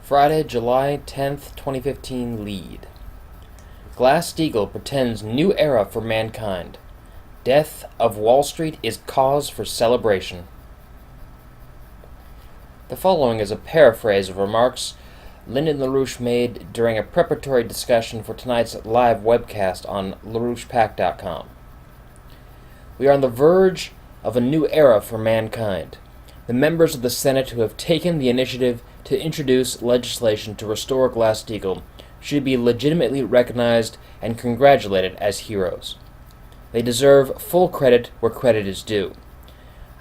Friday, July 10th, 2015 lead. Glass-Steagall pretends new era for mankind. Death of Wall Street is cause for celebration. The following is a paraphrase of remarks Lyndon LaRouche made during a preparatory discussion for tonight's live webcast on LaRouchePack.com. We are on the verge of a new era for mankind. The members of the Senate who have taken the initiative to introduce legislation to restore Glass-Steagall should be legitimately recognized and congratulated as heroes. They deserve full credit where credit is due.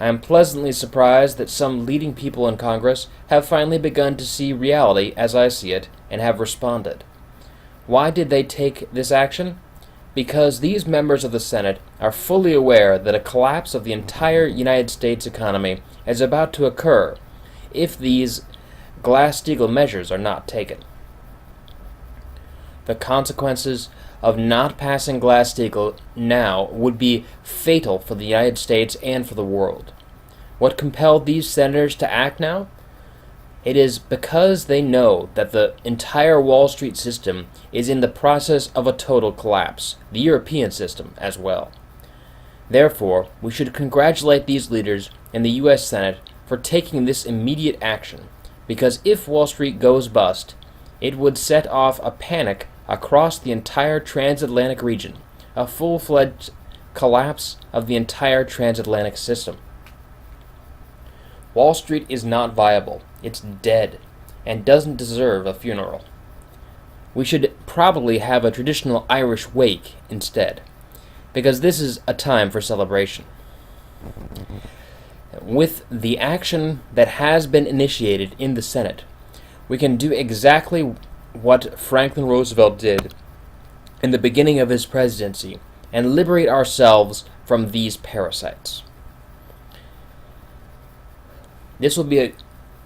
I am pleasantly surprised that some leading people in Congress have finally begun to see reality as I see it and have responded. Why did they take this action? Because these members of the Senate are fully aware that a collapse of the entire United States economy is about to occur if these Glass-Steagall measures are not taken. The consequences of not passing Glass-Steagall now would be fatal for the United States and for the world. What compelled these senators to act now? It is because they know that the entire Wall Street system is in the process of a total collapse, the European system as well. Therefore, we should congratulate these leaders in the U.S. Senate for taking this immediate action, because if Wall Street goes bust, it would set off a panic across the entire transatlantic region, a full-fledged collapse of the entire transatlantic system. Wall Street is not viable, it's dead, and doesn't deserve a funeral. We should probably have a traditional Irish wake instead, because this is a time for celebration. With the action that has been initiated in the Senate, we can do exactly what Franklin Roosevelt did in the beginning of his presidency and liberate ourselves from these parasites. This will be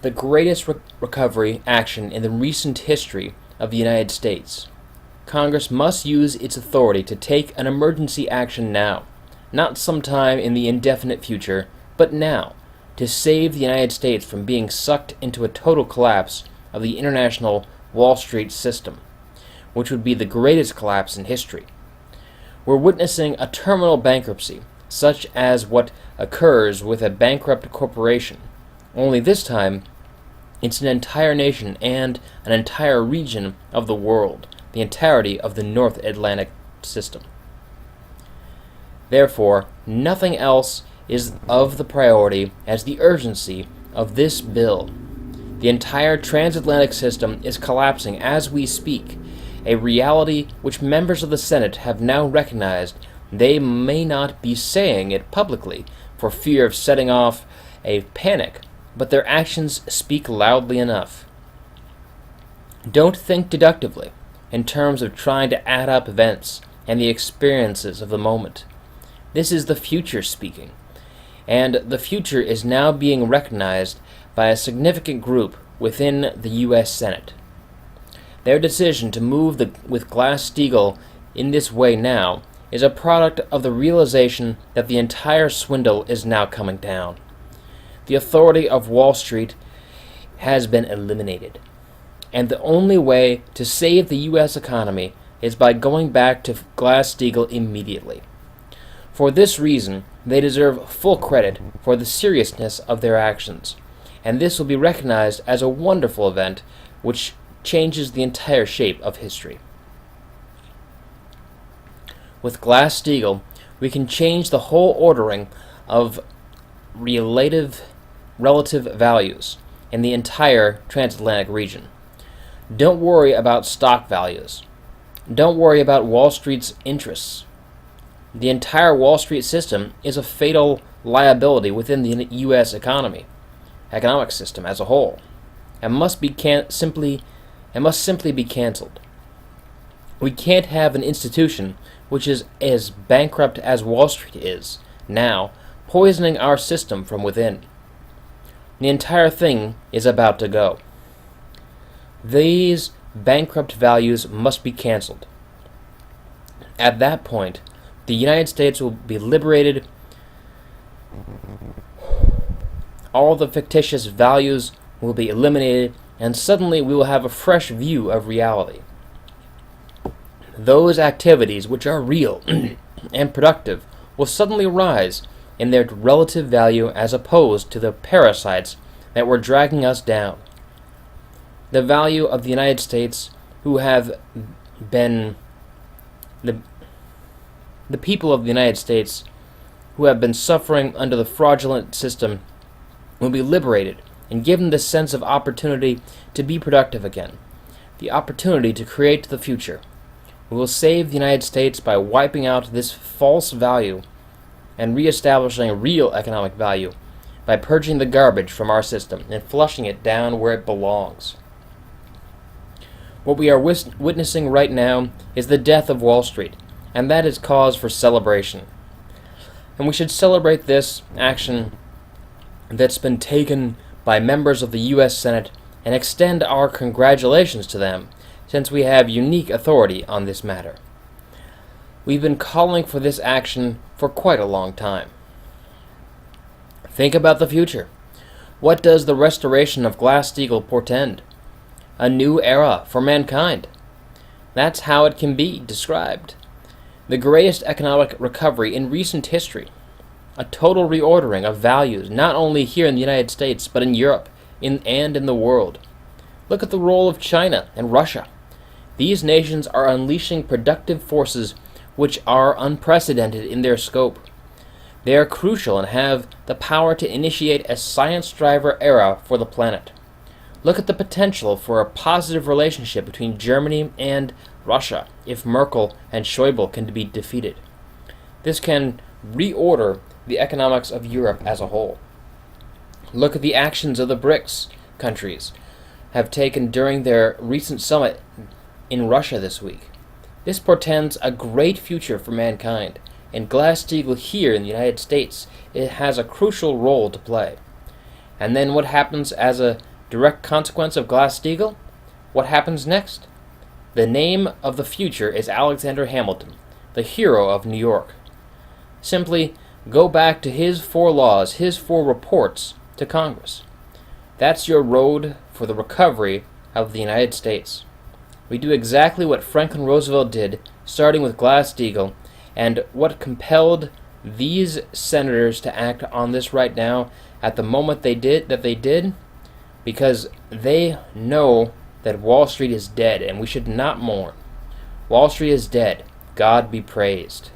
the greatest recovery action in the recent history of the United States. Congress must use its authority to take an emergency action now, not sometime in the indefinite future, but now, to save the United States from being sucked into a total collapse of the international Wall Street system, which would be the greatest collapse in history. We're witnessing a terminal bankruptcy, such as what occurs with a bankrupt corporation, only this time it's an entire nation and an entire region of the world, the entirety of the North Atlantic system. Therefore, nothing else is of the priority as the urgency of this bill. The entire transatlantic system is collapsing as we speak, a reality which members of the Senate have now recognized. They may not be saying it publicly for fear of setting off a panic, but their actions speak loudly enough. Don't think deductively in terms of trying to add up events and the experiences of the moment. This is the future speaking, and the future is now being recognized by a significant group within the U.S. Senate. Their decision to move with Glass-Steagall in this way now is a product of the realization that the entire swindle is now coming down. The authority of Wall Street has been eliminated, and the only way to save the U.S. economy is by going back to Glass-Steagall immediately. For this reason, they deserve full credit for the seriousness of their actions, and this will be recognized as a wonderful event which changes the entire shape of history. With Glass-Steagall, we can change the whole ordering of relative values in the entire transatlantic region. Don't worry about stock values. Don't worry about Wall Street's interests. The entire Wall Street system is a fatal liability within the U.S. economic system as a whole, and must simply be canceled. We can't have an institution which is as bankrupt as Wall Street is now, poisoning our system from within. The entire thing is about to go. These bankrupt values must be canceled. At that point, the United States will be liberated All the fictitious values will be eliminated, and suddenly we will have a fresh view of reality. Those activities which are real and productive will suddenly rise in their relative value as opposed to the parasites that were dragging us down. The value of the United States, who have been the people of the United States who have been suffering under the fraudulent system, will be liberated and given the sense of opportunity to be productive again, the opportunity to create the future. We will save the United States by wiping out this false value and reestablishing real economic value by purging the garbage from our system and flushing it down where it belongs. What we are witnessing right now is the death of Wall Street, and that is cause for celebration. And we should celebrate this action that's been taken by members of the U.S. Senate and extend our congratulations to them, since we have unique authority on this matter. We've been calling for this action for quite a long time. Think about the future. What does the restoration of Glass-Steagall portend? A new era for mankind. That's how it can be described. The greatest economic recovery in recent history. A total reordering of values, not only here in the United States, but in Europe and in the world. Look at the role of China and Russia. These nations are unleashing productive forces which are unprecedented in their scope. They are crucial and have the power to initiate a science-driver era for the planet. Look at the potential for a positive relationship between Germany and Russia if Merkel and Schäuble can be defeated. This can reorder the economics of Europe as a whole. Look at the actions of the BRICS countries have taken during their recent summit in Russia this week. This portends a great future for mankind, and Glass-Steagall here in the United States, it has a crucial role to play. And then what happens as a direct consequence of Glass-Steagall? What happens next? The name of the future is Alexander Hamilton, the hero of New York. Simply go back to his 4 laws, his 4 reports to Congress. That's your road for the recovery of the United States. We do exactly what Franklin Roosevelt did, starting with Glass-Steagall, and what compelled these senators to act on this right now at the moment they did, because they know that Wall Street is dead, and we should not mourn. Wall Street is dead. God be praised.